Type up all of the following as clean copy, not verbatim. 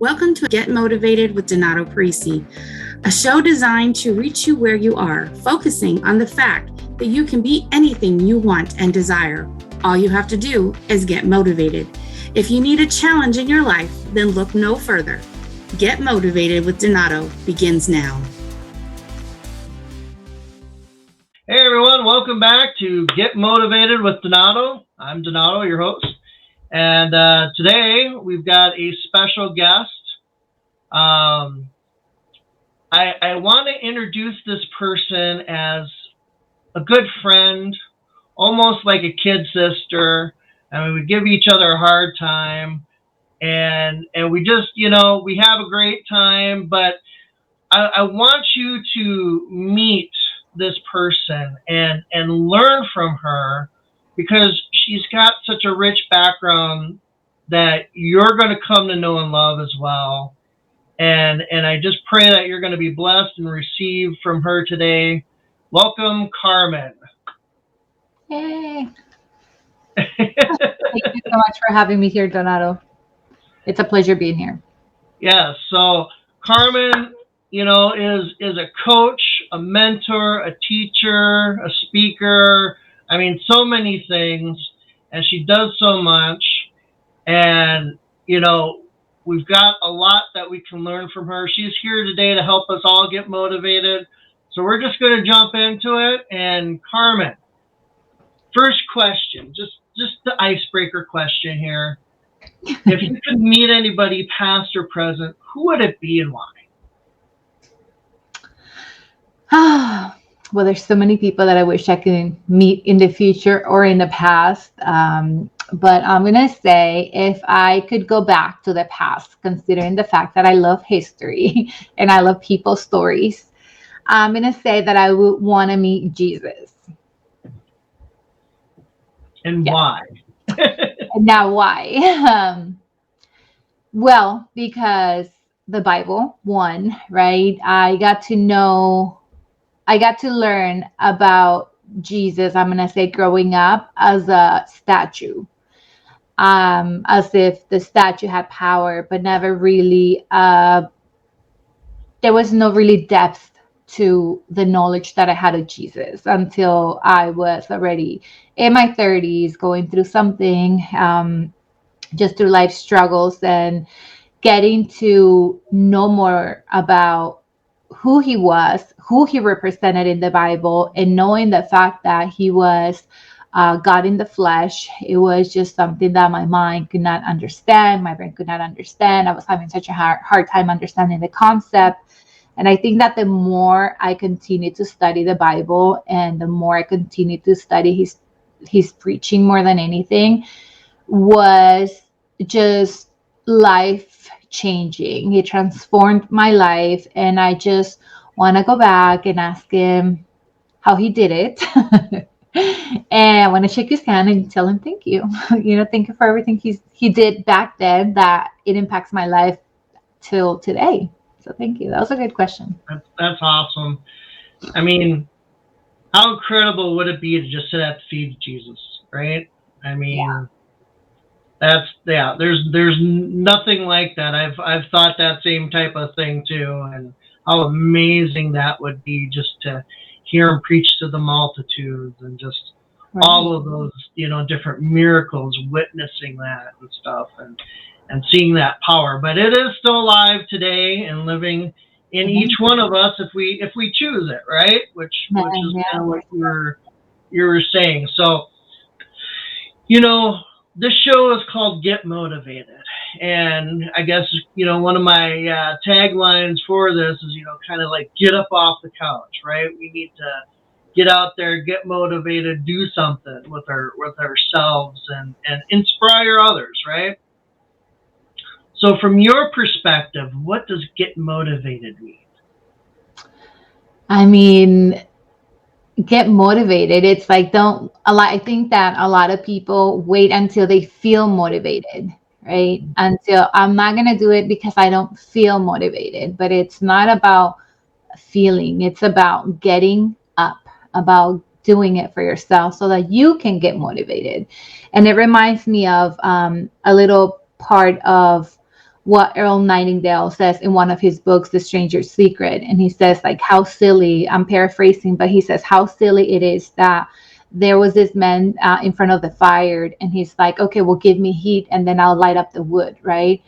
Welcome to Get Motivated with Donato Parisi, a show designed to reach you where you are, focusing on the fact that you can be anything you want and desire. All you have to do is get motivated. If you need a challenge in your life, then look no further. Get Motivated with Donato begins now. Hey everyone, welcome back to Get Motivated with Donato. I'm Donato, your host. And today we've got a special guest. I want to introduce this person as a good friend, almost like a kid sister. And we give each other a hard time. And we just, we have a great time. But I want you to meet this person and learn from her, because she's got such a rich background that you're going to come to know and love as well. And I just pray that you're going to be blessed and receive from her today. Welcome, Carmen. Hey. Thank you so much for having me here, Donato. It's a pleasure being here. Yeah, so Carmen, is a coach, a mentor, a teacher, a speaker. I mean, so many things, and she does so much. And, we've got a lot that we can learn from her. She's here today to help us all get motivated. So we're just going to jump into it. And Carmen, first question, just the icebreaker question here. If you could meet anybody, past or present, who would it be and why? Well, there's so many people that I wish I could meet in the future or in the past. But I'm going to say, if I could go back to the past, considering the fact that I love history and I love people's stories, I'm going to say that I would want to meet Jesus. And why? Now, why? Well, because the Bible, one, right? I got to learn about Jesus, I'm going to say, growing up as a statue, as if the statue had power, but never really, there was no really depth to the knowledge that I had of Jesus until I was already in my 30s, going through something, just through life struggles, and getting to know more about who he was, who he represented in the Bible, and knowing the fact that he was God in the flesh. It was just something that my mind could not understand, my brain could not understand. I was having such a hard time understanding the concept. And I think that the more I continued to study the Bible, and the more I continued to study his preaching more than anything, was just life changing. It transformed my life, and I just want to go back and ask him how he did it. And I want to shake his hand and tell him thank you. Thank you for everything he did back then, that it impacts my life till today. So thank you. That was a good question. That's awesome. I mean, how incredible would it be to just sit at the feet of Jesus, right? I mean, there's nothing like that. I've thought that same type of thing too, and how amazing that would be, just to hear him preach to the multitudes, and just all of those, different miracles, witnessing that and stuff, and seeing that power. But it is still alive today and living in each one of us if we choose it, right? Which is kind of what you were saying. So, this show is called Get Motivated. And I guess, one of my taglines for this is, kind of like get up off the couch, right? We need to get out there, get motivated, do something with ourselves and inspire others, right? So from your perspective, what does get motivated mean? I mean, get motivated. It's like, I think that a lot of people wait until they feel motivated, right? Until I'm not going to do it because I don't feel motivated. But it's not about feeling. It's about getting up, about doing it for yourself so that you can get motivated. And it reminds me of a little part of what Earl Nightingale says in one of his books, The Stranger's Secret. And he says, like, how silly, I'm paraphrasing, but he says how silly it is that there was this man in front of the fire, and he's like, okay, well, give me heat and then I'll light up the wood, right?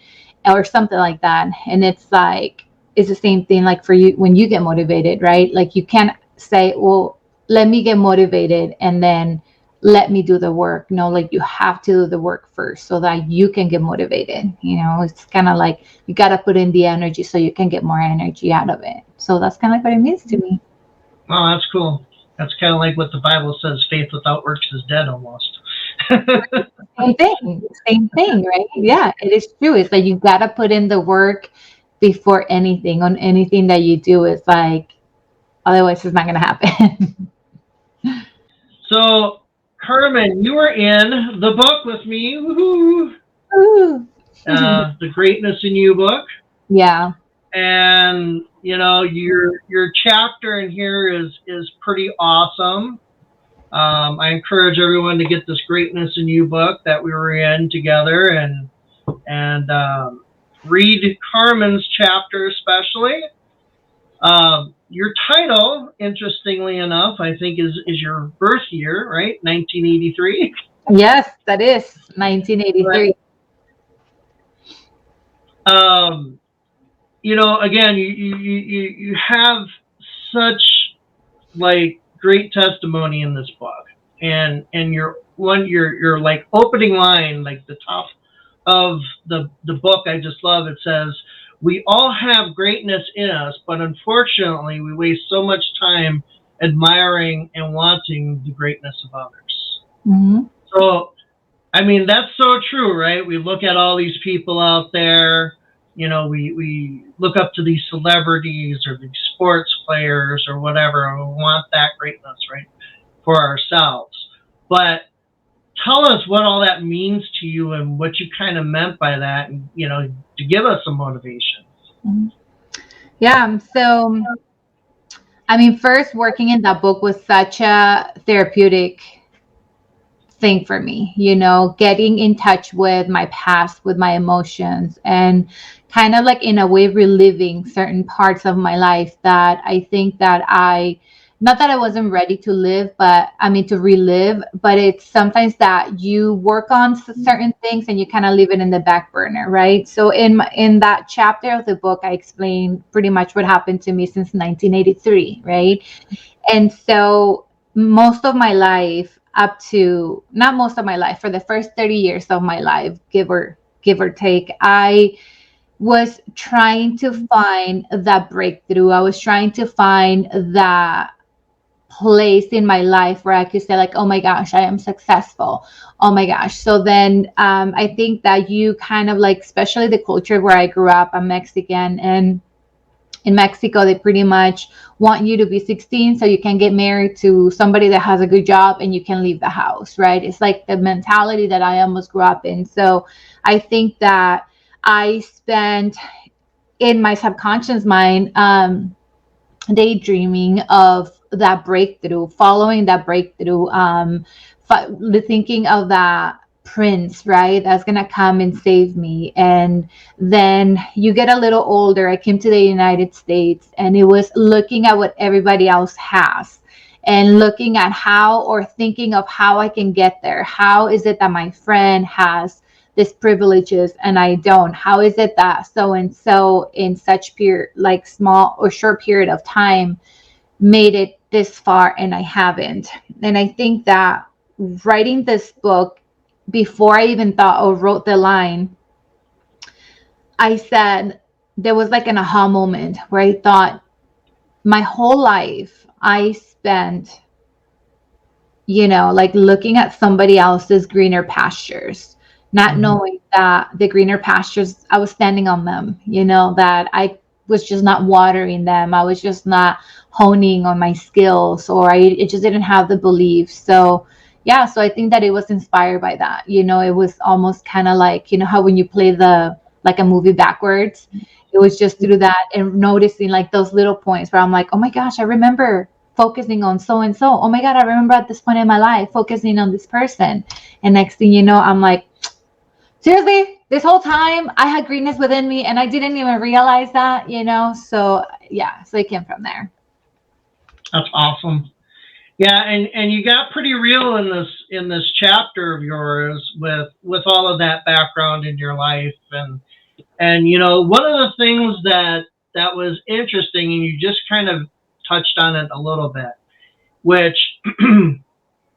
Or something like that. And it's like, it's the same thing like for you when you get motivated, right? Like you can't say, well, let me get motivated and then let me do the work. No, like you have to do the work first so that you can get motivated. You know, it's kind of like you got to put in the energy so you can get more energy out of it. So that's kind of like what it means to me. Oh, that's cool. That's kind of like what the Bible says, faith without works is dead almost. Same thing, right? Yeah, it is true. It's like you got to put in the work before anything on anything that you do. It's like, otherwise it's not going to happen. So, Carmen, you were in the book with me. Woohoo! The Greatness in You book. Yeah. And you know, your chapter in here is pretty awesome. I encourage everyone to get this Greatness in You book that we were in together and read Carmen's chapter especially. Your title, interestingly enough, I think is your birth year, right? 1983. Yes, that is 1983. You know, again, you have such like great testimony in this book, and your like opening line, like the top of the book, I just love. It says, "We all have greatness in us, but unfortunately, we waste so much time admiring and wanting the greatness of others." Mm-hmm. So, I mean, that's so true, right? We look at all these people out there. You know, we look up to these celebrities or these sports players or whatever, and we want that greatness, right, for ourselves. But tell us what all that means to you and what you kind of meant by that, and, you know, to give us some motivation. Yeah. So, I mean, first, working in that book was such a therapeutic thing for me, you know, getting in touch with my past, with my emotions, and kind of like in a way reliving certain parts of my life that I think that not that I wasn't ready to live, but I mean to relive, but it's sometimes that you work on certain things and you kind of leave it in the back burner, right? So in that chapter of the book, I explained pretty much what happened to me since 1983, right? And so most of my life, not most of my life, for the first 30 years of my life, give or take, I was trying to find that breakthrough. I was trying to find that place in my life where I could say like, oh my gosh, I am successful. Oh my gosh. So then I think that you kind of like, especially the culture where I grew up, I'm Mexican, and in Mexico, they pretty much want you to be 16 so you can get married to somebody that has a good job and you can leave the house, right? It's like the mentality that I almost grew up in. So I think that I spent in my subconscious mind daydreaming of that breakthrough, following that breakthrough, thinking of that prince, right, that's gonna come and save me. And then you get a little older. I came to the United States, and it was looking at what everybody else has and looking at how, or thinking of how I can get there. How is it that my friend has these privileges and I don't? How is it that so and so in such like small or short period of time made it this far and I haven't? And I think that writing this book, before I even thought or wrote the line, I said there was like an aha moment where I thought my whole life I spent, you know, like looking at somebody else's greener pastures, not knowing that the greener pastures, I was standing on them, you know, that I was just not watering them. I was just not honing on my skills, or it just didn't have the belief. So yeah, so I think that it was inspired by that. You know, it was almost kind of like, you know, how when you play like a movie backwards, it was just through that and noticing like those little points where I'm like, oh my gosh, I remember focusing on so and so. Oh my God, I remember at this point in my life focusing on this person. And next thing you know, I'm like, seriously, this whole time I had greatness within me and I didn't even realize that, So yeah, so it came from there. That's awesome. Yeah, and you got pretty real in this chapter of yours with all of that background in your life, and one of the things that was interesting, and you just kind of touched on it a little bit, which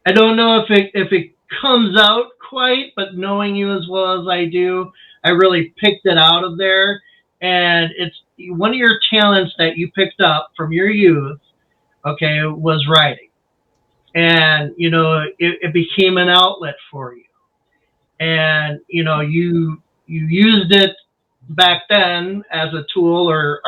I don't know if it comes out quite, but knowing you as well as I do, I really picked it out of there, and it's one of your talents that you picked up from your youth. Okay, was writing. And it became an outlet for you, and you used it back then as a tool, or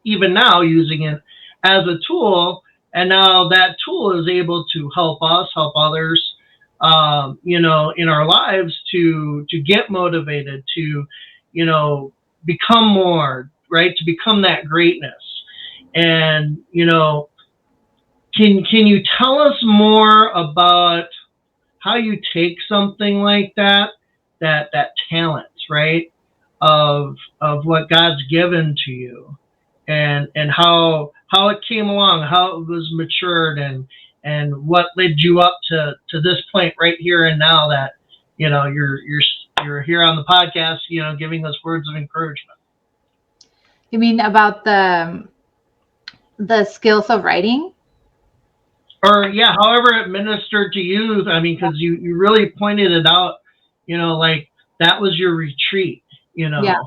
even now using it as a tool, and now that tool is able to help us help others, in our lives to get motivated, to become more, right, to become that greatness. And can you tell us more about how you take something like that talent, right, of what God's given to you, and how it came along, how it was matured, and what led you up to this point right here and now, that you're here on the podcast, giving us words of encouragement. You mean about the skills of writing? Or yeah, however it ministered to you. I mean, because you really pointed it out, like that was your retreat, Yeah.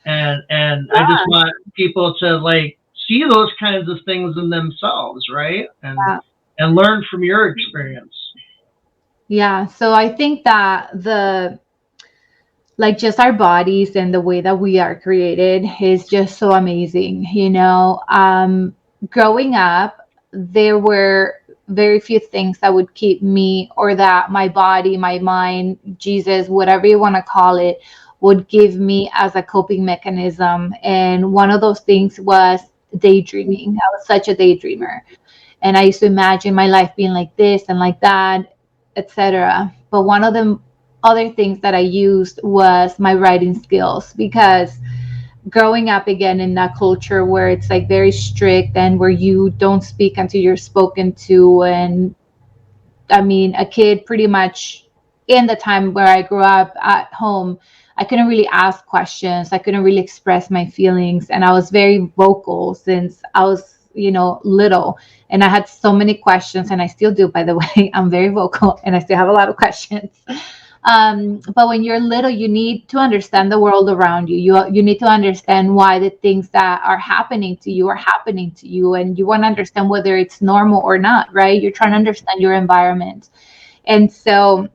and Yeah. I just want people to like see those kinds of things in themselves, right? And learn from your experience. Yeah. So I think that just our bodies and the way that we are created is just so amazing. Growing up, there were very few things that would keep me, or that my body, my mind, Jesus, whatever you want to call it, would give me as a coping mechanism. And one of those things was daydreaming. I was such a daydreamer. And I used to imagine my life being like this and like that, etc. But one of the other things that I used was my writing skills, because growing up again in that culture where it's like very strict and where you don't speak until you're spoken to. And I mean, a kid pretty much in the time where I grew up at home, I couldn't really ask questions. I couldn't really express my feelings. And I was very vocal since I was, little. And I had so many questions, and I still do, by the way. I'm very vocal and I still have a lot of questions. But when you're little, you need to understand the world around you. You need to understand why the things that are happening to you, and you want to understand whether it's normal or not, right? You're trying to understand your environment. And so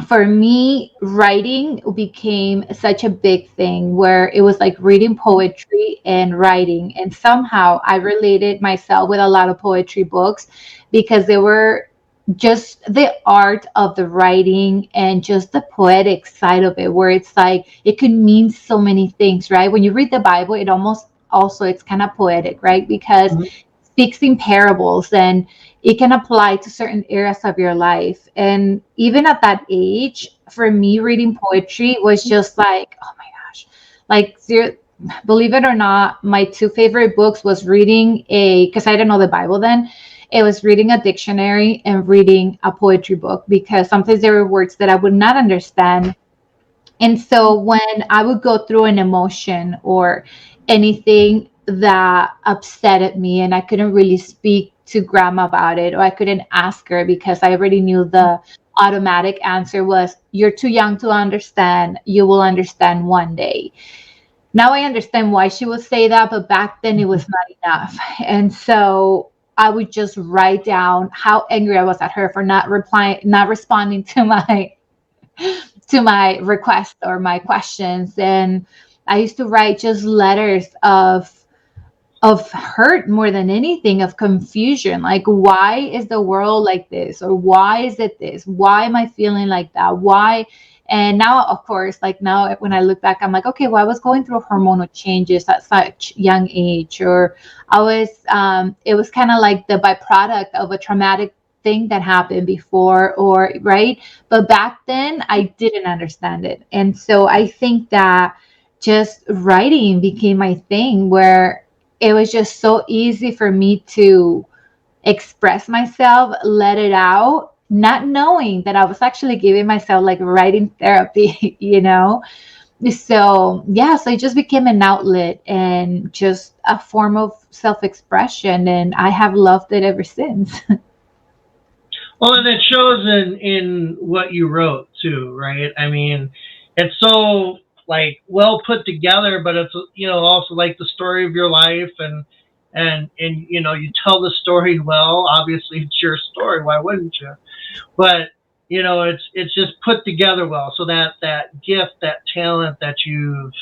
for me, writing became such a big thing, where it was like reading poetry and writing. And somehow I related myself with a lot of poetry books, because they were just the art of the writing and just the poetic side of it, where it's like it could mean so many things, right? When you read the Bible, it almost also, it's kind of poetic, right? Because it speaks in parables, and it can apply to certain areas of your life. And even at that age, for me, reading poetry was just like, oh my gosh, like, believe it or not, my two favorite books was reading because I didn't know the Bible then. It was reading a dictionary and reading a poetry book, because sometimes there were words that I would not understand. And so when I would go through an emotion or anything that upset me, and I couldn't really speak to grandma about it, or I couldn't ask her because I already knew the automatic answer was, you're too young to understand. You will understand one day. Now I understand why she would say that, but back then it was not enough. And so I would just write down how angry I was at her for not responding to my request or my questions. And I used to write just letters of hurt more than anything, of confusion. Like, why is the world like this? Or why is it this? Why am I feeling like that? Why? And now, of course, like now when I look back, I'm like, okay, well, I was going through hormonal changes at such young age, or it was kind of like the byproduct of a traumatic thing that happened before, or right. But back then I didn't understand it. And so I think that just writing became my thing, where it was just so easy for me to express myself, let it out, not knowing that I was actually giving myself like writing therapy, you know? So, yeah, so it just became an outlet and just a form of self expression. And I have loved it ever since. Well, and it shows in what you wrote too, right? I mean, it's so like well put together, but it's also like the story of your life, and you tell the story well. Obviously, it's your story. Why wouldn't you? But it's just put together well. So that gift, that talent that you've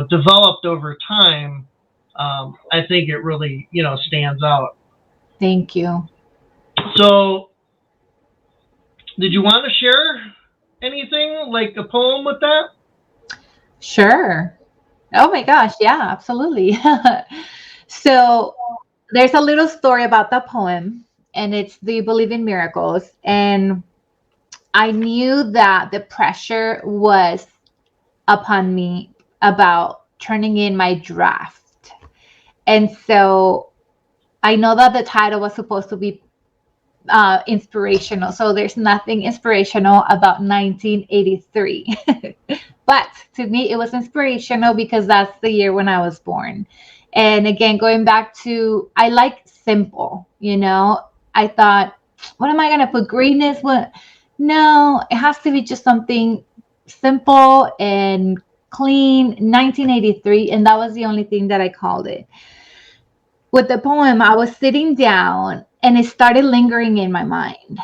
developed over time, I think it really stands out. Thank you. So, did you want to share anything like a poem with that? Sure. Oh my gosh. Yeah, absolutely. So there's a little story about the poem, and it's Do You Believe in Miracles? And I knew that the pressure was upon me about turning in my draft. And so I know that the title was supposed to be inspirational. So there's nothing inspirational about 1983. But to me, it was inspirational because that's the year when I was born. And again, going back to, I like simple, I thought, what am I going to put? Greatness? What? No, it has to be just something simple and clean, 1983. And that was the only thing that I called it. With the poem, I was sitting down and it started lingering in my mind.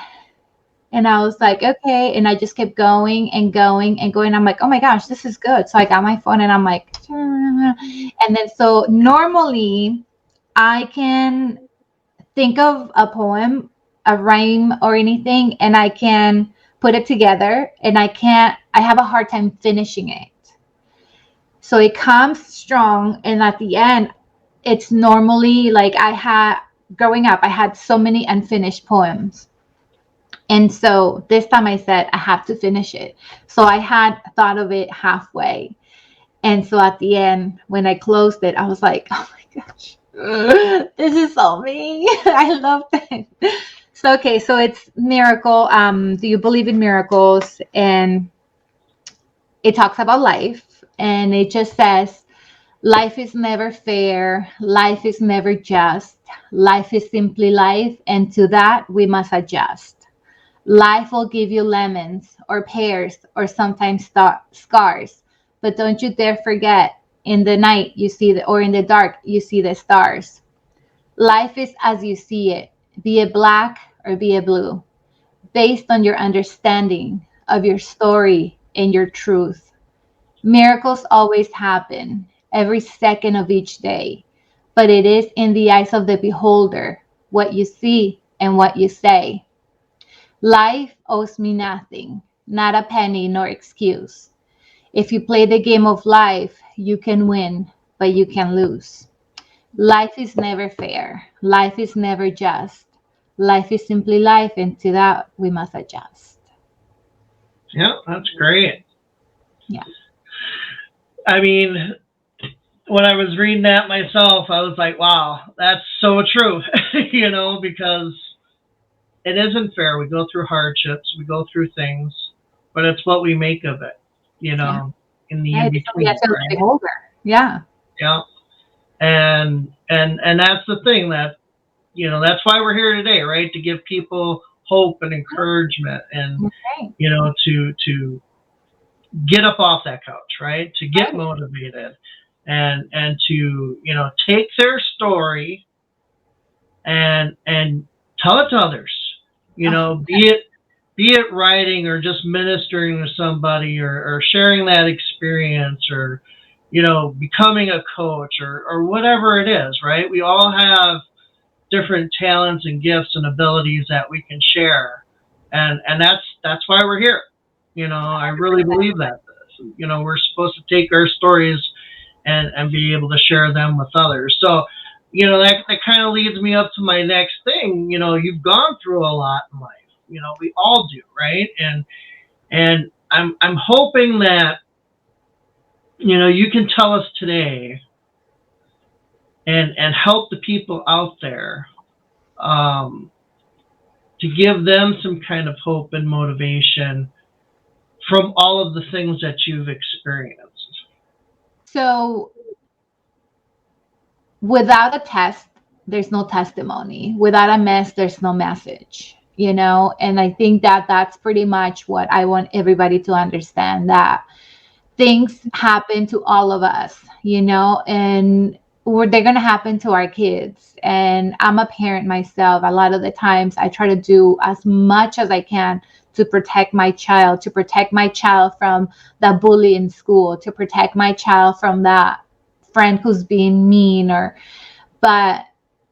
And I was like, okay. And I just kept going and going and going. I'm like, oh my gosh, this is good. So I got my phone and I'm like, and then so normally I can think of a poem, a rhyme or anything, and I can put it together, and I have a hard time finishing it. So it comes strong. And at the end, it's normally like growing up, I had so many unfinished poems. And so this time I said, I have to finish it. So I had thought of it halfway. And so at the end, when I closed it, I was like, oh my gosh, this is so me. I love it. So, okay. So it's Miracle. Do you believe in miracles? And it talks about life. And it just says, life is never fair. Life is never just. Life is simply life. And to that, we must adjust. Life will give you lemons or pears or sometimes scars. But don't you dare forget, in the night you see or in the dark you see the stars. Life is as you see it, be it black or be it blue, based on your understanding of your story and your truth. Miracles always happen, every second of each day, but it is in the eyes of the beholder, what you see and what you say. Life owes me nothing, not a penny nor excuse. If you play the game of life, you can win, but you can lose. Life is never fair. Life is never just. Life is simply life, and to that we must adjust. Yeah, that's great. Yeah. I mean, when I was reading that myself, I was like, wow, that's so true, because it isn't fair. We go through hardships, we go through things, but it's what we make of it, Yeah. in the in-between. Right? Beholder. Yeah. Yeah. And that's the thing that, that's why we're here today, right? To give people hope and encouragement and, Okay. to get up off that couch, right? To get motivated and to, take their story and tell it to others, be it writing or just ministering to somebody or sharing that experience or, becoming a coach or whatever it is, right? We all have different talents and gifts and abilities that we can share. And that's why we're here. I really believe that. We're supposed to take our stories and be able to share them with others. So that kind of leads me up to my next thing. You've gone through a lot in life. We all do, right? And I'm hoping that you can tell us today and help the people out there, to give them some kind of hope and motivation from all of the things that you've experienced. So without a test, there's no testimony. Without a mess, there's no message, And I think that that's pretty much what I want everybody to understand, that things happen to all of us, and they're going to happen to our kids. And I'm a parent myself. A lot of the times I try to do as much as I can to protect my child, from that bully in school, to protect my child from that friend who's being mean, but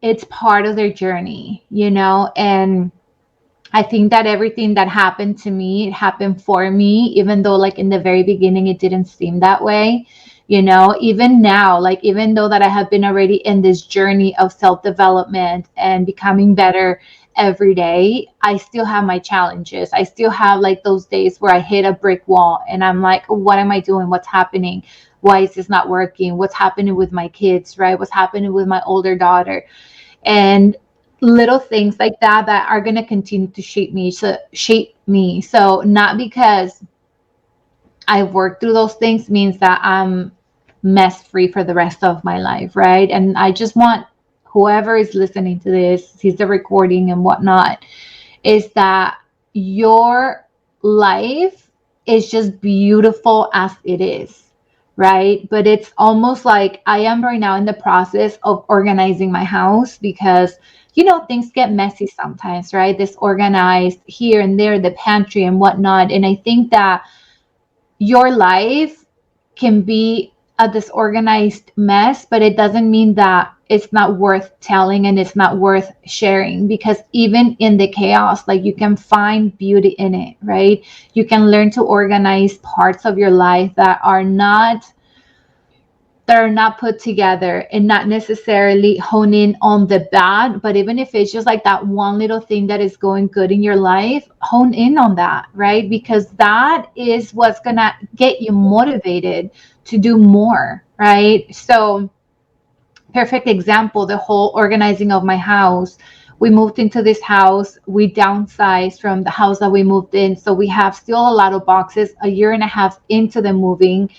it's part of their journey, and I think that everything that happened to me, it happened for me, even though like in the very beginning, it didn't seem that way, even now, like, even though that I have been already in this journey of self-development and becoming better every day, I still have my challenges. I still have like those days where I hit a brick wall and I'm like, what am I doing? What's happening? Why is this not working? What's happening with my kids, right? What's happening with my older daughter? And little things like that are going to continue to shape me. So not because I worked through those things means that I'm mess free for the rest of my life, right? And I just want whoever is listening to this, sees the recording and whatnot, is that your life is just beautiful as it is, right? But it's almost like I am right now in the process of organizing my house because things get messy sometimes, right? Disorganized here and there, the pantry and whatnot. And I think that your life can be a disorganized mess, but it doesn't mean that it's not worth telling and it's not worth sharing, because even in the chaos, like, you can find beauty in it, right? You can learn to organize parts of your life that are not put together, and not necessarily hone in on the bad, but even if it's just like that one little thing that is going good in your life, hone in on that, right? Because that is what's gonna get you motivated to do more, right? So perfect example, the whole organizing of my house. We moved into this house, we downsized from the house that we moved in, so we have still a lot of boxes a year and a half into the moving.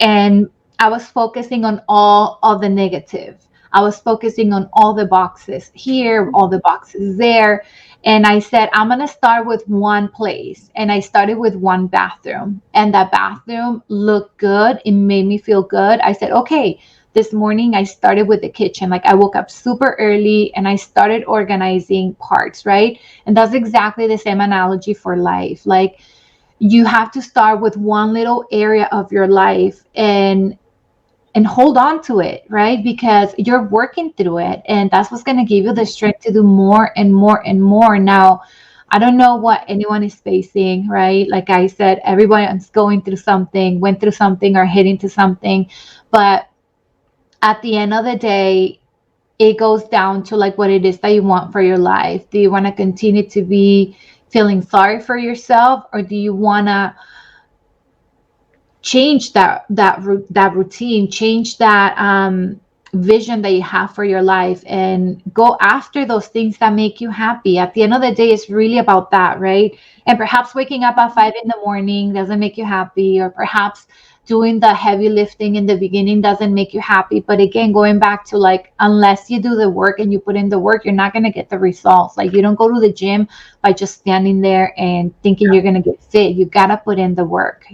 And I was focusing on all of the negative. I was focusing on all the boxes here, all the boxes there. And I said, I'm going to start with one place. And I started with one bathroom. And that bathroom looked good. It made me feel good. I said, okay, this morning I started with the kitchen. Like, I woke up super early and I started organizing parts, right? And that's exactly the same analogy for life. Like, you have to start with one little area of your life and hold on to it, right? Because you're working through it, and that's what's going to give you the strength to do more and more and more. Now, I don't know what anyone is facing, right? Like I said, everyone's going through something, went through something, or heading to something. But at the end of the day, it goes down to like what it is that you want for your life. Do you want to continue to be feeling sorry for yourself, or do you want to change that routine, change that vision that you have for your life, and go after those things that make you happy? At the end of the day, it's really about that, right? And perhaps waking up at 5 a.m. doesn't make you happy, or perhaps doing the heavy lifting in the beginning doesn't make you happy. But again, going back to, like, unless you do the work and you put in the work, you're not going to get the results. Like, you don't go to the gym by just standing there and thinking you're going to get fit. You got to put in the work,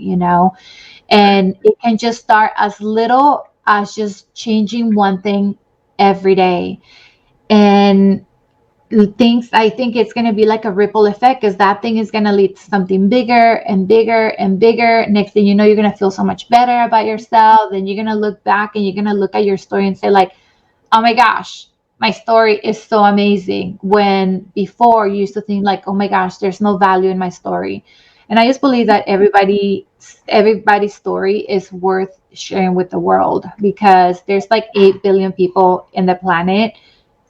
and it can just start as little as just changing one thing every day. And I think it's going to be like a ripple effect, because that thing is going to lead to something bigger and bigger and bigger. Next thing you know, you're going to feel so much better about yourself. Then you're going to look back and you're going to look at your story and say, like, oh my gosh, my story is so amazing. When before you used to think like, oh my gosh, there's no value in my story. And I just believe that everybody's story is worth sharing with the world, because there's like 8 billion people in the planet.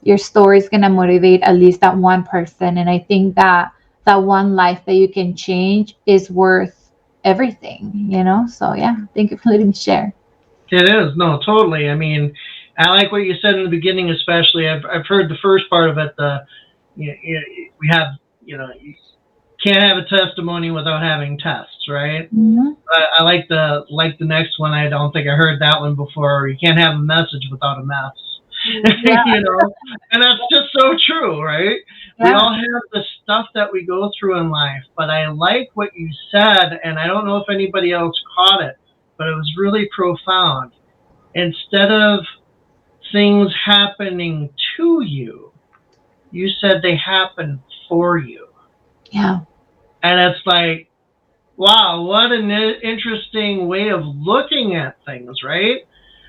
Your story is going to motivate at least that one person. And I think that that one life that you can change is worth everything, you know? So yeah, thank you for letting me share. It is. No, totally. I mean, I like what you said in the beginning, especially. I've heard the first part of it. We have, you can't have a testimony without having tests, right? Mm-hmm. I like the next one. I don't think I heard that one before. You can't have a message without a mess. Yeah. And that's just so true, right? Yeah. We all have the stuff that we go through in life, but I like what you said, and I don't know if anybody else caught it, but it was really profound. Instead of things happening to you, you said they happen for you. Yeah. And it's like, wow, what an interesting way of looking at things, right?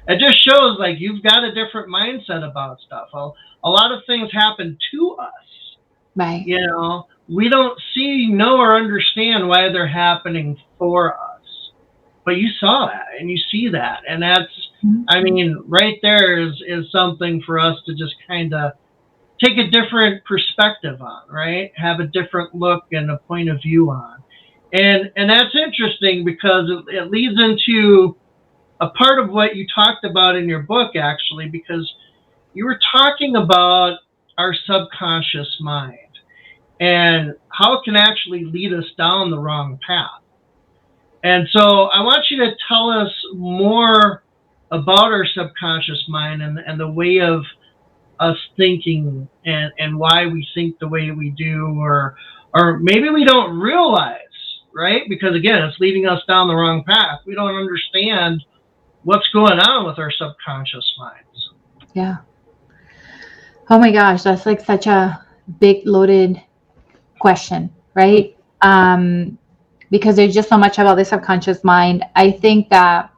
It just shows like you've got a different mindset about stuff. A lot of things happen to us. Right. We don't see, know, or understand why they're happening for us. But you saw that and you see that. And that's, I mean, right there is something for us to just kind of take a different perspective on, right? Have a different look and a point of view on. And that's interesting because it leads into a part of what you talked about in your book, actually, because you were talking about our subconscious mind and how it can actually lead us down the wrong path. And so I want you to tell us more about our subconscious mind and the way of us thinking and why we think the way we do, or maybe we don't realize, right? Because again, it's leading us down the wrong path. We don't understand what's going on with our subconscious minds. Yeah. Oh my gosh, that's like such a big loaded question, right? Because there's just so much about the subconscious mind. I think that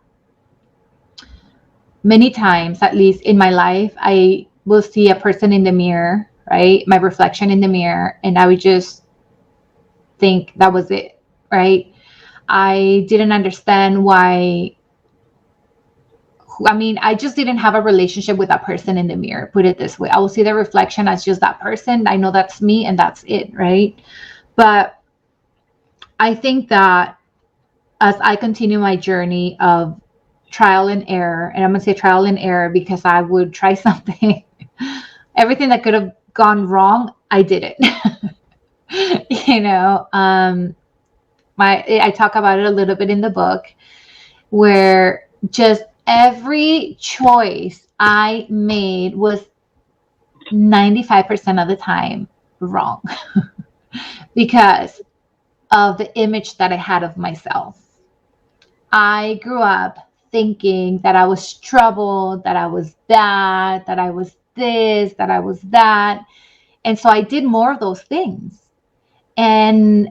many times, at least in my life, I will see a person in the mirror, right? My reflection in the mirror, and I would just think that was it, right? I didn't understand why. I mean, I just didn't have a relationship with that person in the mirror, put it this way. I will see the reflection as just that person. I know that's me and that's it, right? But I think that as I continue my journey of trial and error, and I'm going to say trial and error because I would try something, everything that could have gone wrong, I did it. I talk about it a little bit in the book, where just every choice I made was 95% of the time wrong because of the image that I had of myself. I grew up thinking that I was troubled, that I was bad, that I was this, that I was that. And so I did more of those things. And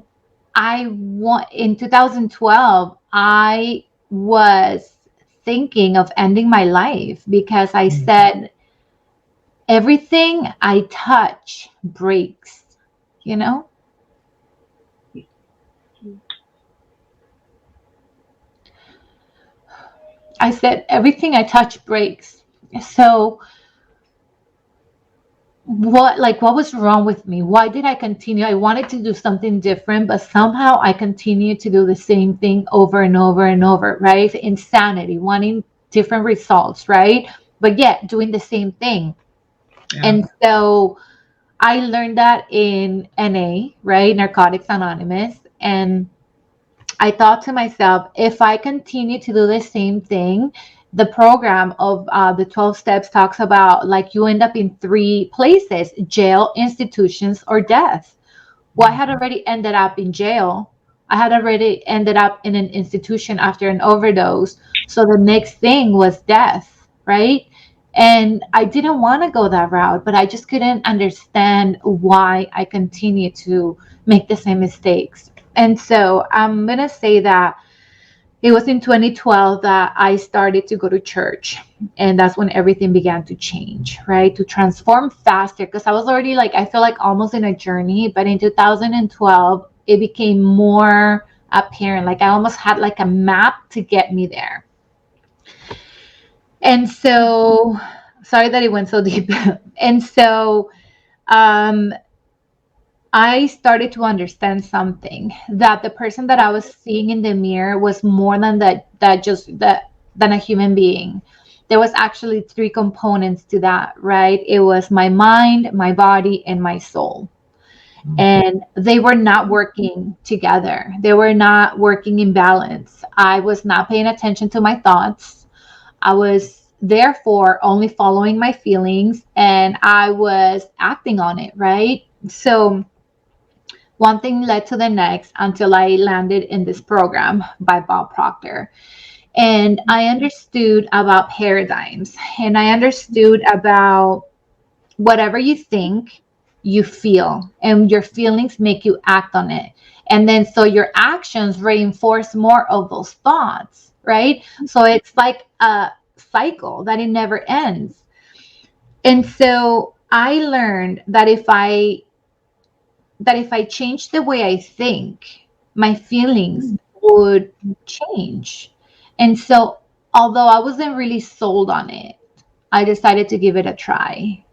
in 2012, I was thinking of ending my life because I said, everything I touch breaks, I said, everything I touch breaks. So what was wrong with me? Why did I continue? I wanted to do something different, but somehow I continued to do the same thing over and over and over, right? Insanity, wanting different results, right? But yet doing the same thing. Yeah. And so I learned that in NA, right? Narcotics Anonymous. And I thought to myself, if I continue to do the same thing, the program of the 12 steps talks about like you end up in 3 places: jail, institutions, or death. Well, I had already ended up in jail. I had already ended up in an institution after an overdose. So the next thing was death, right? And I didn't want to go that route, but I just couldn't understand why I continued to make the same mistakes. And so I'm going to say that it was in 2012 that I started to go to church. And that's when everything began to change, right? To transform faster, because I was already I feel like almost in a journey. But in 2012, it became more apparent. Like I almost had like a map to get me there. And so, sorry that it went so deep. And so, um, I started to understand something, that the person that I was seeing in the mirror was more than than a human being. There was actually three components to that, right? It was my mind, my body, and my soul. And they were not working together. They were not working in balance. I was not paying attention to my thoughts. I was therefore only following my feelings, and I was acting on it, right? So one thing led to the next until I landed in this program by Bob Proctor. And I understood about paradigms, and I understood about whatever you think, you feel, and your feelings make you act on it. And then so your actions reinforce more of those thoughts, right? So it's like a cycle that it never ends. And so I learned that if I change the way I think, my feelings would change. And so, although I wasn't really sold on it, I decided to give it a try.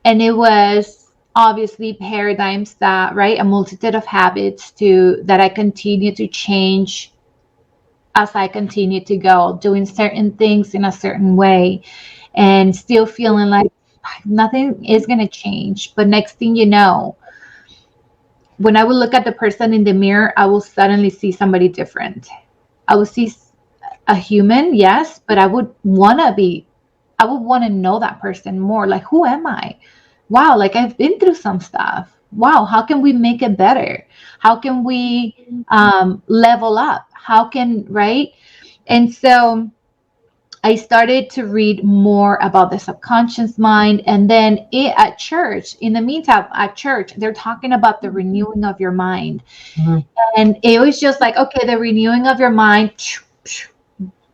And it was obviously paradigms that, right, a multitude of habits to that I continue to change as I continue to go, doing certain things in a certain way and still feeling like nothing is going to change. But next thing you know, when I would look at the person in the mirror, I will suddenly see somebody different. I would see a human, yes, but I would want to know that person more. Like, who am I? Wow, like I've been through some stuff. Wow, how can we make it better? How can we level up? How can, right? And so I started to read more about the subconscious mind. And then at church, in the meantime, at church, they're talking about the renewing of your mind. Mm-hmm. And it was just like, okay, the renewing of your mind.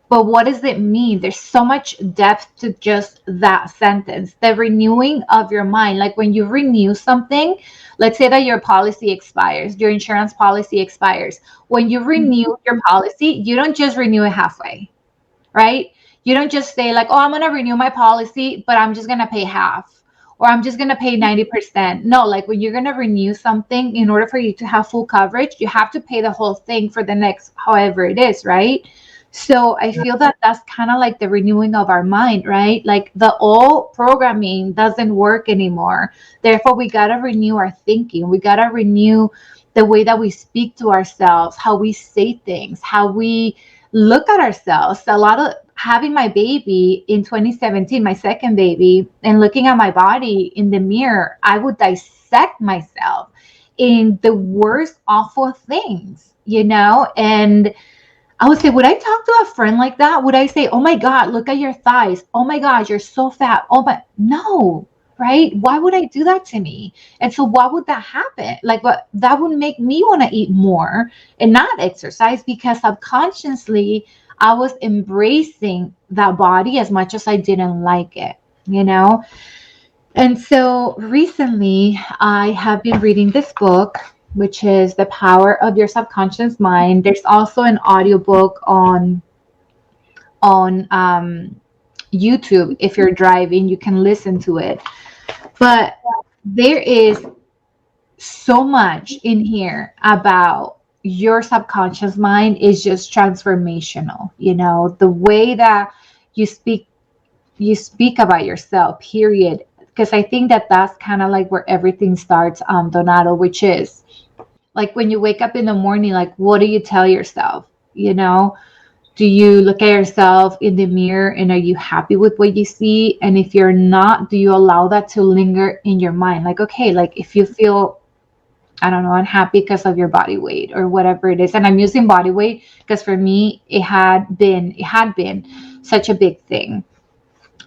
But what does it mean? There's so much depth to just that sentence. The renewing of your mind. Like when you renew something, let's say that your policy expires, your insurance policy expires. When you renew your policy, you don't just renew it halfway, right? You don't just say like, oh, I'm going to renew my policy, but I'm just going to pay half, or I'm just going to pay 90%. No, like when you're going to renew something, in order for you to have full coverage, you have to pay the whole thing for the next, however it is, right? So I feel that that's kind of like the renewing of our mind, right? Like the old programming doesn't work anymore. Therefore, we got to renew our thinking. We got to renew the way that we speak to ourselves, how we say things, how we look at ourselves. A lot of having my baby in 2017, my second baby, and looking at my body in the mirror, I would dissect myself in the worst, awful things, and I would say, would I talk to a friend like that? Would I say, oh my God, look at your thighs. Oh my God, you're so fat. No, right? Why would I do that to me? And so why would that happen? Like, that would make me want to eat more and not exercise, because subconsciously I was embracing that body as much as I didn't like it, And so recently I have been reading this book, which is The Power of Your Subconscious Mind. There's also an audiobook on YouTube. If you're driving, you can listen to it. But there is so much in here about your subconscious mind is just transformational. The way that you speak about yourself, period. Because I think that that's kind of like where everything starts, Donato, which is like when you wake up in the morning, like, what do you tell yourself? Do you look at yourself in the mirror and are you happy with what you see? And if you're not, do you allow that to linger in your mind? Like, okay, like if you feel, I don't know, unhappy because of your body weight or whatever it is. And I'm using body weight because for me, it had been such a big thing.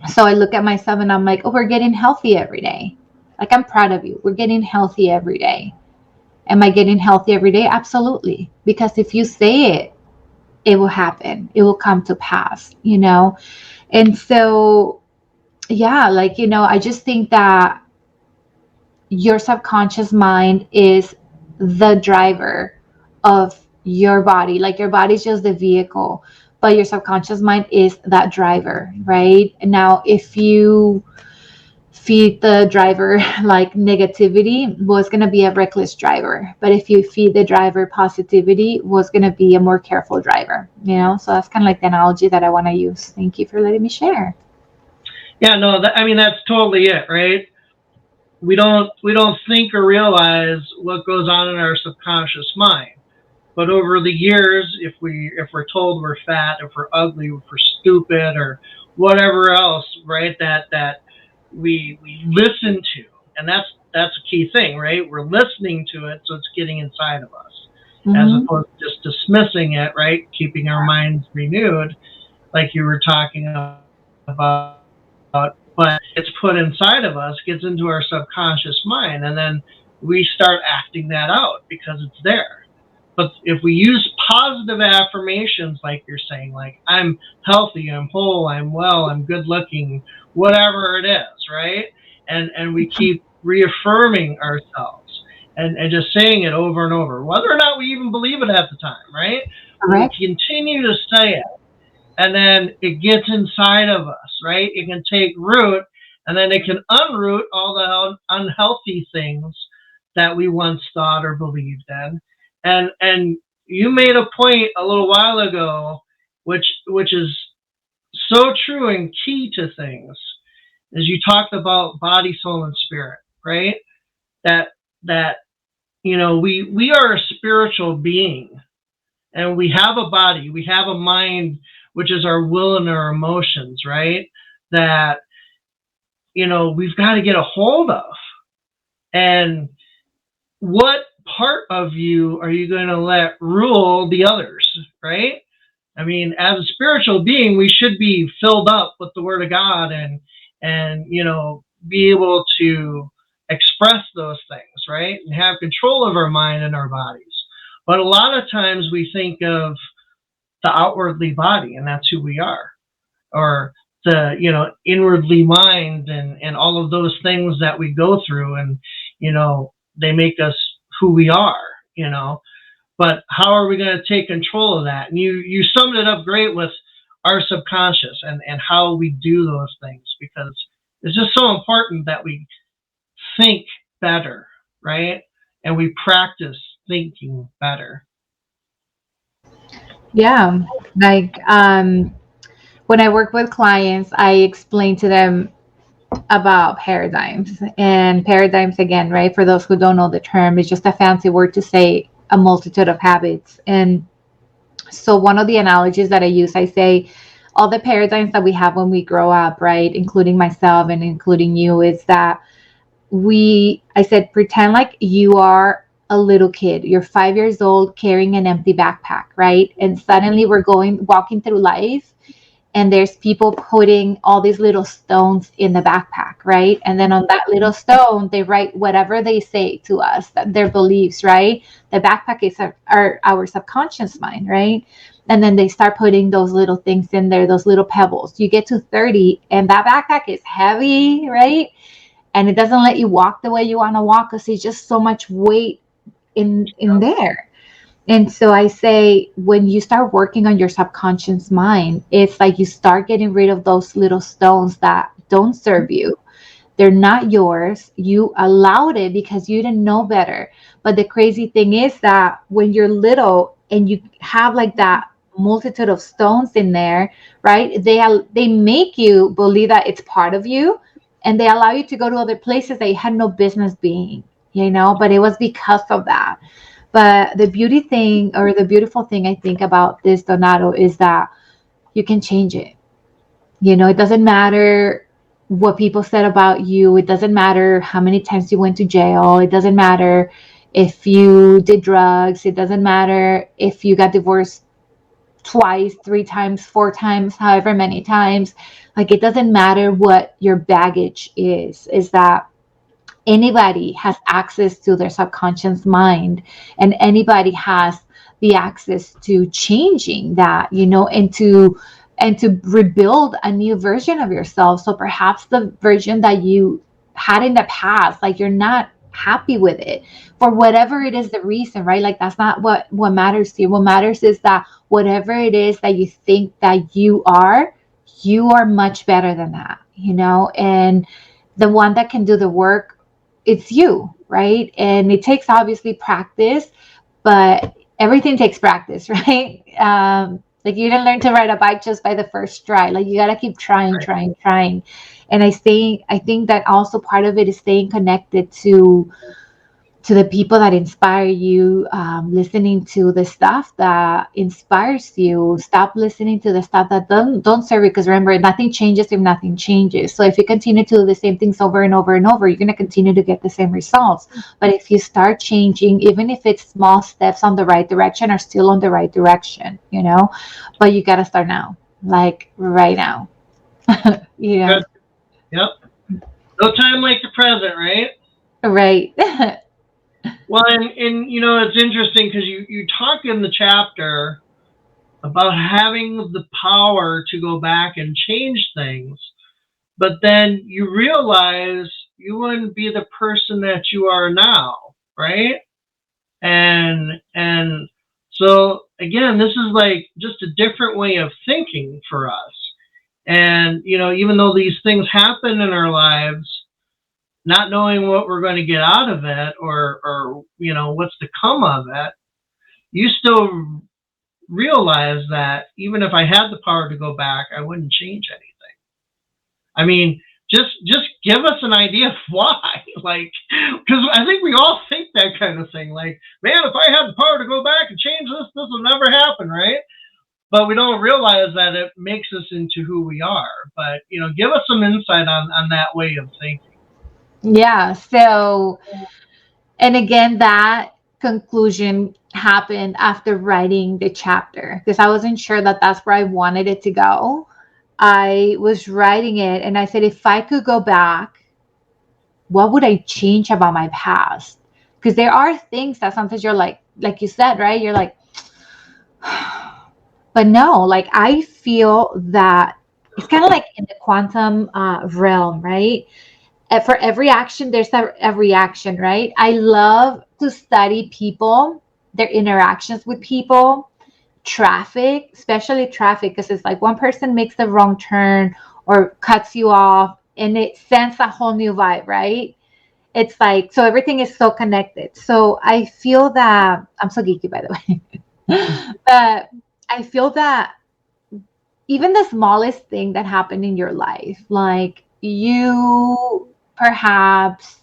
So I look at myself and I'm like, oh, we're getting healthy every day. Like, I'm proud of you. We're getting healthy every day. Am I getting healthy every day? Absolutely. Because if you say it, it will happen. It will come to pass, And so, yeah, like, I just think that your subconscious mind is the driver of your body. Like your body's just the vehicle, but your subconscious mind is that driver, right? And now if you feed the driver like negativity, was going to be a reckless driver. But if you feed the driver positivity, was going to be a more careful driver, you know? So that's kind of like the analogy that I want to use. Thank you for letting me share. Yeah, no, I mean, that's totally it, right? We don't think or realize what goes on in our subconscious mind. But over the years, if we're told we're fat, if we're ugly, if we're stupid, or whatever else, right? That we listen to, and that's a key thing, right? We're listening to it, so it's getting inside of us, as opposed to just dismissing it, right? Keeping our minds renewed, like you were talking about. But it's put inside of us, gets into our subconscious mind, and then we start acting that out because it's there. But if we use positive affirmations, like you're saying, like I'm healthy, I'm whole, I'm well, I'm good looking, whatever it is, right? And we keep reaffirming ourselves and just saying it over and over, whether or not we even believe it at the time, right? Correct. We continue to say it, and then it gets inside of us, right? It can take root, and then it can unroot all the unhealthy things that we once thought or believed in. And you made a point a little while ago, which is so true and key to things, is you talked about body, soul, and spirit, right? That we are a spiritual being, and we have a body, we have a mind, which is our will and our emotions, right? That we've got to get a hold of. And what part of you are you going to let rule the others, right? I mean, as a spiritual being, we should be filled up with the Word of God and be able to express those things, right? And have control of our mind and our bodies. But a lot of times we think of the outwardly body, and that's who we are, or the inwardly mind, and all of those things that we go through, and they make us who we are, but how are we going to take control of that? And you summed it up great with our subconscious and how we do those things, because it's just so important that we think better, right? And we practice thinking better. Yeah. Like when I work with clients, I explain to them about paradigms. And paradigms, again, right, for those who don't know the term, is just a fancy word to say a multitude of habits. And so one of the analogies that I use, I say all the paradigms that we have when we grow up, right, including myself and including you, is that I said, pretend like you are a little kid. You're 5 years old carrying an empty backpack, right? And suddenly we're walking through life, and there's people putting all these little stones in the backpack, right? And then on that little stone, they write whatever they say to us, their beliefs, right? The backpack is our subconscious mind, right? And then they start putting those little things in there, those little pebbles. You get to 30, and that backpack is heavy, right? And it doesn't let you walk the way you want to walk because there's just so much weight in there. And so I say, when you start working on your subconscious mind, it's like you start getting rid of those little stones that don't serve you. They're not yours. You allowed it because you didn't know better. But the crazy thing is that when you're little and you have like that multitude of stones in there, right? They make you believe that it's part of you, and they allow you to go to other places that you had no business being, but it was because of that. But the beautiful thing I think about this, Donato, is that you can change it. It doesn't matter what people said about you. It doesn't matter how many times you went to jail. It doesn't matter if you did drugs. It doesn't matter if you got divorced twice, 3 times, 4 times, however many times. Like, it doesn't matter what your baggage is that anybody has access to their subconscious mind, and anybody has the access to changing that, and to rebuild a new version of yourself. So perhaps the version that you had in the past, like, you're not happy with it for whatever it is, the reason, right? Like that's not what matters to you. What matters is that whatever it is that you think that you are much better than that, and the one that can do the work, it's you, right? And it takes obviously practice, but everything takes practice, right? Like you didn't learn to ride a bike just by the first try. Like you got to keep trying, Right. trying. And I think that also part of it is staying connected to the people that inspire you, listening to the stuff that inspires you. Stop listening to the stuff that don't serve you, because remember, nothing changes if nothing changes. So if you continue to do the same things over and over and over, you're going to continue to get the same results. But if you start changing, even if it's small steps on the right direction, are still on the right direction, but you got to start now, like right now. Good. Yep. No time like the present, right? Right. Well, and it's interesting because you talk in the chapter about having the power to go back and change things, but then you realize you wouldn't be the person that you are now, right? And so again, this is like just a different way of thinking for us. And even though these things happen in our lives, not knowing what we're going to get out of it, or what's to come of it, you still realize that even if I had the power to go back, I wouldn't change anything. I mean, just give us an idea of why. Like, because I think we all think that kind of thing. Like, man, if I had the power to go back and change this will never happen, right? But we don't realize that it makes us into who we are. But give us some insight on that way of thinking. Yeah. So, and again, that conclusion happened after writing the chapter, because I wasn't sure that that's where I wanted it to go. I was writing it and I said, if I could go back, what would I change about my past? Because there are things that sometimes you're like you said, right? You're like, but no, like I feel that it's kind of like in the quantum realm, right? For every action, there's a reaction, right? I love to study people, their interactions with people, traffic, especially traffic, because it's like one person makes the wrong turn or cuts you off and it sends a whole new vibe, right? It's like, so everything is so connected. So I feel that I'm so geeky, by the way, but I feel that even the smallest thing that happened in your life, like you perhaps,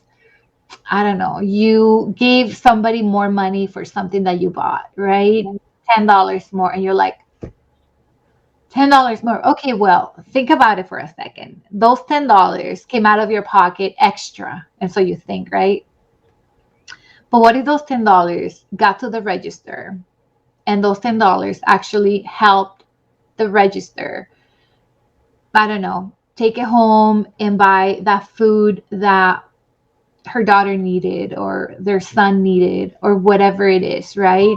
I don't know, you gave somebody more money for something that you bought, right? $10 more, and you're like, $10 more. Okay, well, think about it for a second. Those $10 came out of your pocket extra. And so you think, right? But what if those $10 got to the register and those $10 actually helped the register, I don't know, take it home and buy that food that her daughter needed or their son needed or whatever it is, right?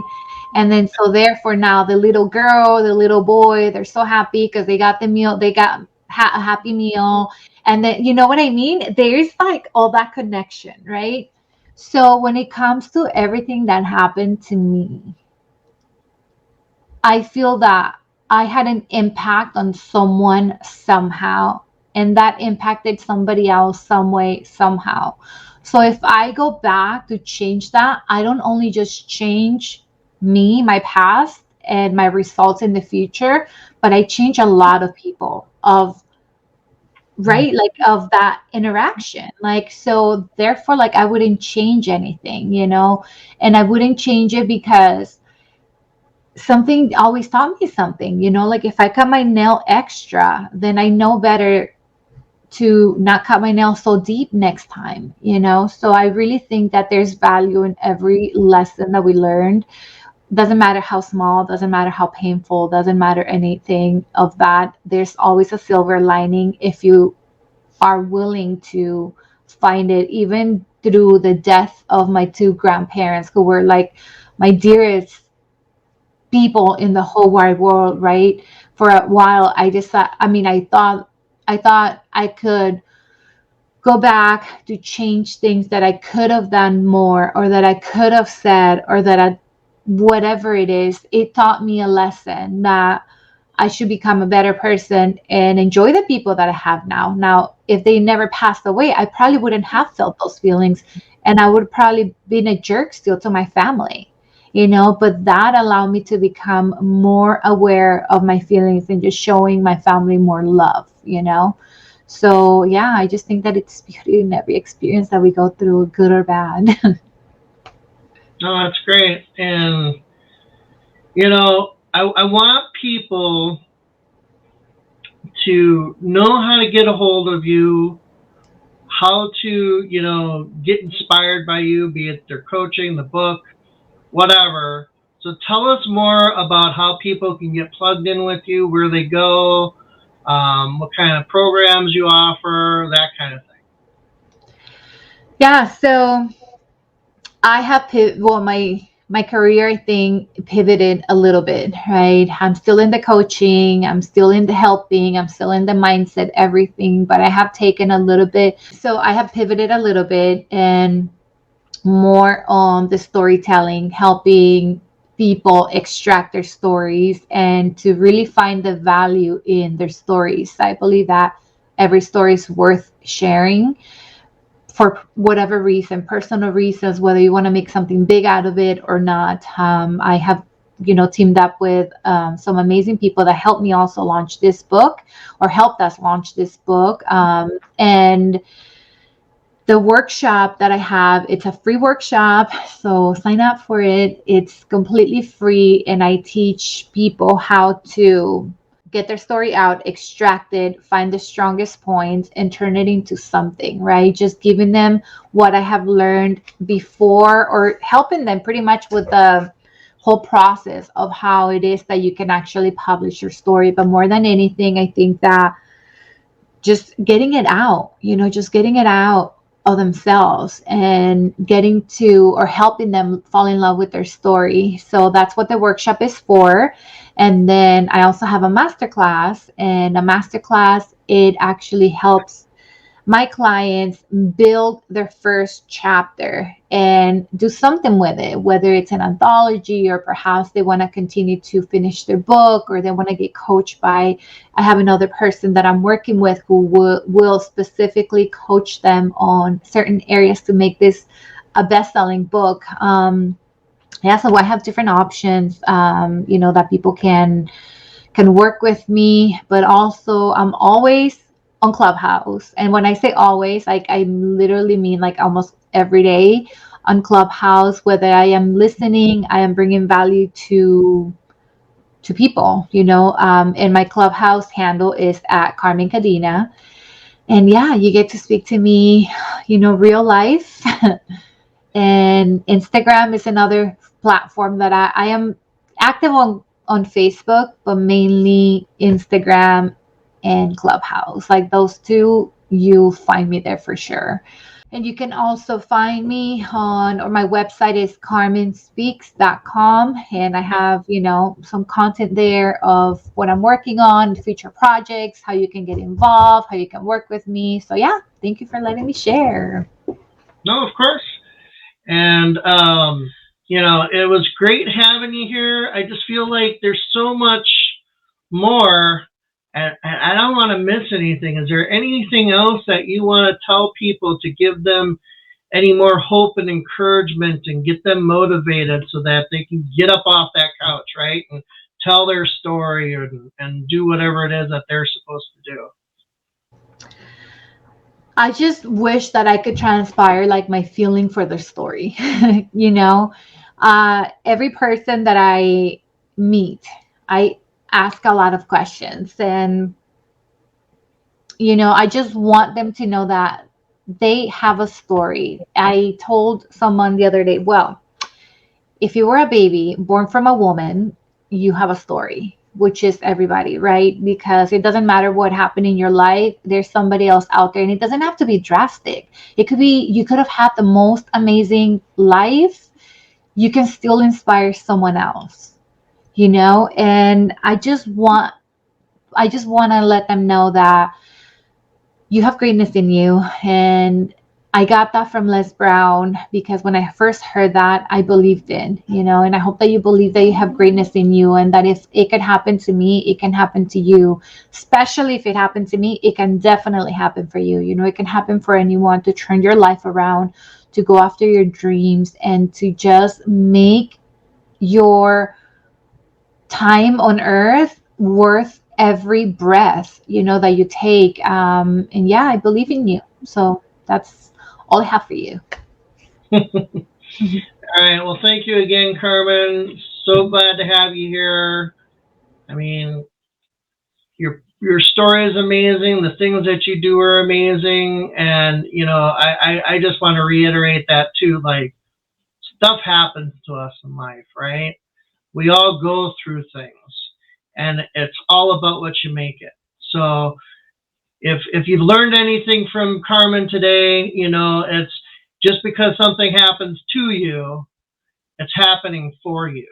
And then so therefore now the little girl, the little boy, they're so happy because they got the meal, they got a happy meal. And then, you know what I mean? There's like all that connection, right? So when it comes to everything that happened to me, I feel that I had an impact on someone somehow, and that impacted somebody else some way, somehow. So if I go back to change that, I don't only just change me, my past, and my results in the future, but I change a lot of people of, right, like of that interaction. Like, so therefore, like I wouldn't change anything, and I wouldn't change it because something always taught me something, like if I cut my nail extra, then I know better to not cut my nail so deep next time, so I really think that there's value in every lesson that we learned. Doesn't matter how small, doesn't matter how painful, doesn't matter anything of that. There's always a silver lining if you are willing to find it, even through the death of my two grandparents who were like my dearest people in the whole wide world, right? For a while, I thought I could go back to change things that I could have done more, or that I could have said, or that whatever it is, it taught me a lesson that I should become a better person and enjoy the people that I have now. Now, if they never passed away, I probably wouldn't have felt those feelings, and I would probably been a jerk still to my family, but that allowed me to become more aware of my feelings and just showing my family more love. So yeah, I just think that it's beauty in every experience that we go through, good or bad. No, that's great. And, I want people to know how to get a hold of you, how to, get inspired by you, be it their coaching, the book, whatever. So tell us more about how people can get plugged in with you, where they go, what kind of programs you offer, that kind of thing. Yeah, so I have my career, I think, pivoted a little bit, right? I'm still in the coaching, I'm still in the helping, I'm still in the mindset, everything, but I have taken a little bit. So I have pivoted a little bit and more on the storytelling, helping people extract their stories and to really find the value in their stories. I believe that every story is worth sharing for whatever reason, personal reasons, whether you want to make something big out of it or not. I have, teamed up with some amazing people that helped me also launch this book, or helped us launch this book. And the workshop that I have, it's a free workshop, so sign up for it. It's completely free, and I teach people how to get their story out, extract it, find the strongest points, and turn it into something, right? Just giving them what I have learned before, or helping them pretty much with the whole process of how it is that you can actually publish your story. But more than anything, I think that just getting it out, just getting it out of themselves and getting to, or helping them fall in love with their story. So that's what the workshop is for. And then I also have a masterclass, and a masterclass, it actually helps my clients build their first chapter and do something with it, whether it's an anthology, or perhaps they want to continue to finish their book, or they want to get coached by, I have another person that I'm working with who will specifically coach them on certain areas to make this a best-selling book. Yeah, so I have different options, that people can work with me, but also I'm always on Clubhouse. And when I say always, like, I literally mean like almost every day on Clubhouse. Whether I am listening, I am bringing value to people, and my Clubhouse handle is at Carmen Cadena. And yeah, you get to speak to me, real life. And Instagram is another platform that I am active on Facebook, but mainly Instagram and Clubhouse. Like those two, you'll find me there for sure. And you can also find me or my website is carmenspeaks.com. And I have, some content there of what I'm working on, future projects, how you can get involved, how you can work with me. So yeah, thank you for letting me share. No, of course. And, it was great having you here. I just feel like there's so much more, and I don't want to miss anything. Is there anything else that you want to tell people to give them any more hope and encouragement and get them motivated so that they can get up off that couch, right? And tell their story and do whatever it is that they're supposed to do. I just wish that I could transpire like my feeling for the story. Every person that I meet, I ask a lot of questions, and I just want them to know that they have a story. I told someone the other day, well, if you were a baby born from a woman, you have a story, which is everybody, right? Because it doesn't matter what happened in your life, there's somebody else out there, and it doesn't have to be drastic. It could be, you could have had the most amazing life. You can still inspire someone else, and I just want to let them know that you have greatness in you. And I got that from Les Brown, because when I first heard that, I believed in, and I hope that you believe that you have greatness in you, and that if it can happen to me, it can happen to you. Especially if it happened to me, it can definitely happen for you. It can happen for anyone, to turn your life around, to go after your dreams, and to just make your time on earth worth every breath, that you take. And yeah, I believe in you. So that's all I have for you. All right. Well, thank you again, Carmen. So glad to have you here. I mean, your story is amazing. The things that you do are amazing. And, I just want to reiterate that too. Like, stuff happens to us in life, right? We all go through things, and it's all about what you make it. So if you've learned anything from Carmen today, it's just because something happens to you, it's happening for you.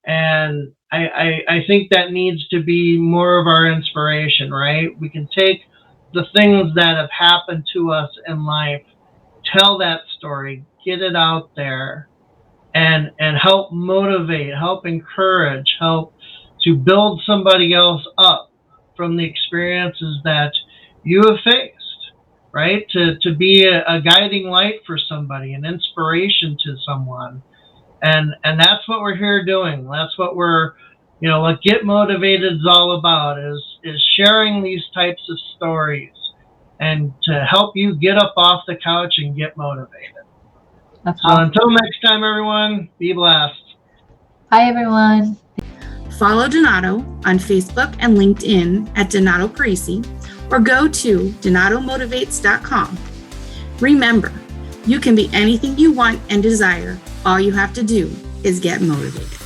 And I think that needs to be more of our inspiration, right? We can take the things that have happened to us in life, tell that story, get it out there, and help motivate, help encourage, help to build somebody else up from the experiences that you have faced, right? To be a guiding light for somebody, an inspiration to someone. And that's what we're here doing. That's what what Get Motivated is all about, is sharing these types of stories and to help you get up off the couch and get motivated. That's so awesome. Until next time, everyone, be blessed. Bye, everyone. Follow Donato on Facebook and LinkedIn at Donato Parisi, or go to donatomotivates.com. Remember, you can be anything you want and desire. All you have to do is get motivated.